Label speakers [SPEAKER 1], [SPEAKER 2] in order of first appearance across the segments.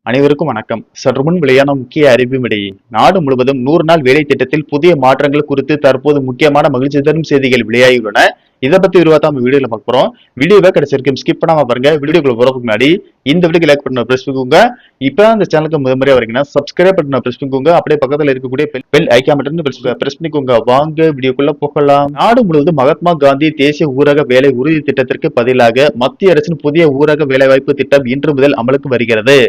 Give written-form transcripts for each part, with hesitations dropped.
[SPEAKER 1] அனைவருக்கும் வணக்கம். சற்று முன் வெளியான முக்கிய அறிவிப்பின்படி நாடு முழுவதும் 100 நாள் வேலை திட்டத்தில் புதிய மாற்றங்கள் குறித்து தற்போது முக்கியமான மகிழ்ச்சி தரும் செய்திகள் வெளியாகியுள்ளன. இதை பத்தி விரிவாக நம்ம வீடியோல பார்க்க போறோம். வீடியோவை கடைசி வரைக்கும் ஸ்கிப் பண்ணாம பாருங்க. வீடியோக்குள்ள போறதுக்கு முன்னாடி இந்த வீடியோக்கு லைக் பண்ண பிரஸ் பண்ணிக்கோங்க. இப்ப அந்த சேனலுக்கு முதன்முறையா வரீங்கன்னா சப்ஸ்கிரைப் பண்ண பிரஸ் பண்ணிக்கோங்க. அப்படியே பக்கத்துல இருக்கக்கூடிய பெல் ஐக்கான் பட்டன் பிரஸ் பண்ணிக்கோங்க. வாங்க வீடியோக்குள்ள போகலாம். நாடு முழுவதும் மகாத்மா காந்தி தேசிய ஊரக வேலை உறுதி திட்டத்திற்கு பதிலாக மத்திய அரசின் புதிய ஊரக வேலைவாய்ப்பு திட்டம் இன்று முதல் அமலுக்கு வருகிறது.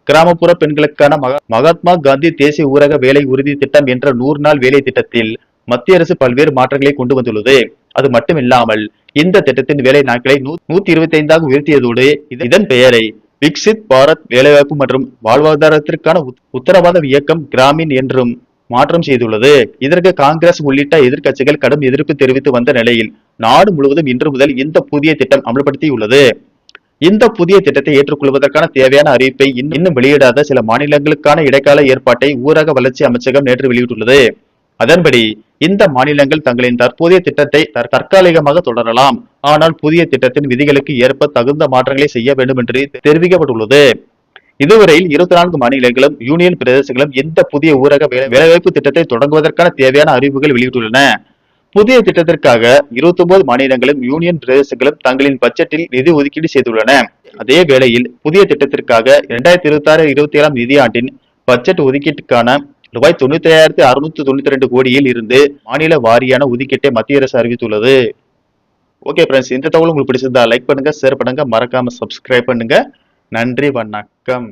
[SPEAKER 1] கிராமப்புற பெண்களுக்கான மகாத்மா காந்தி தேசிய ஊரக வேலை உறுதி திட்டம் என்ற 100 நாள் வேலை திட்டத்தில் மத்திய அரசு பல்வேறு மாற்றங்களை கொண்டு வந்துள்ளது. அது மட்டுமில்லாமல் இந்த திட்டத்தின் வேலை நாட்களை 125ஆக உயர்த்தியதோடு இதன் பெயரை விக்சித் பாரத் வேலைவாய்ப்பு மற்றும் வாழ்வாதாரத்திற்கான உத்தரவாத இயக்கம் கிராமின் என்றும் மாற்றம் செய்துள்ளது. இதற்கு காங்கிரஸ் உள்ளிட்ட எதிர்க்கட்சிகள் கடும் எதிர்ப்பு தெரிவித்து வந்த நிலையில் நாடு முழுவதும் இன்று முதல் இந்த புதிய திட்டம் அமல்படுத்தியுள்ளது. இந்த புதிய திட்டத்தை ஏற்றுக்கொள்வதற்கான தேவையான அறிவிப்பை இன்னும் வெளியிடாத சில மாநிலங்களுக்கான இடைக்கால ஏற்பாட்டை ஊரக வளர்ச்சி அமைச்சகம் நேற்று வெளியிட்டுள்ளது. அதன்படி இந்த மாநிலங்கள் தங்களின் தற்போதைய திட்டத்தை தற்காலிகமாக தொடரலாம். ஆனால் புதிய திட்டத்தின் விதிகளுக்கு ஏற்ப தகுந்த மாற்றங்களை செய்ய வேண்டும் என்று தெரிவிக்கப்பட்டுள்ளது. இதுவரையில் 24 மாநிலங்களும் யூனியன் பிரதேசங்களும் இந்த புதிய ஊரக வேலைவாய்ப்பு திட்டத்தை தொடங்குவதற்கான தேவையான அறிவிப்புகள் வெளியிட்டுள்ளன. புதிய திட்டத்திற்காக 29 மாநிலங்களும் யூனியன் பிரதேசங்களும் தங்களின் பட்ஜெட்டில் நிதி ஒதுக்கீடு செய்துள்ளன. அதே வேளையில் புதிய திட்டத்திற்காக 2026-27 நிதியாண்டின் பட்ஜெட் ஒதுக்கீட்டுக்கான ரூபாய் 95,692 கோடியில் இருந்து மாநில வாரியான ஒதுக்கீட்டை மத்திய அரசு அறிவித்துள்ளது. ஓகே ஃப்ரெண்ட்ஸ், இந்த தகவல் உங்களுக்கு பிடிச்சிருந்தா லைக் பண்ணுங்க, ஷேர் பண்ணுங்க, மறக்காம சப்ஸ்கிரைப் பண்ணுங்க. நன்றி, வணக்கம்.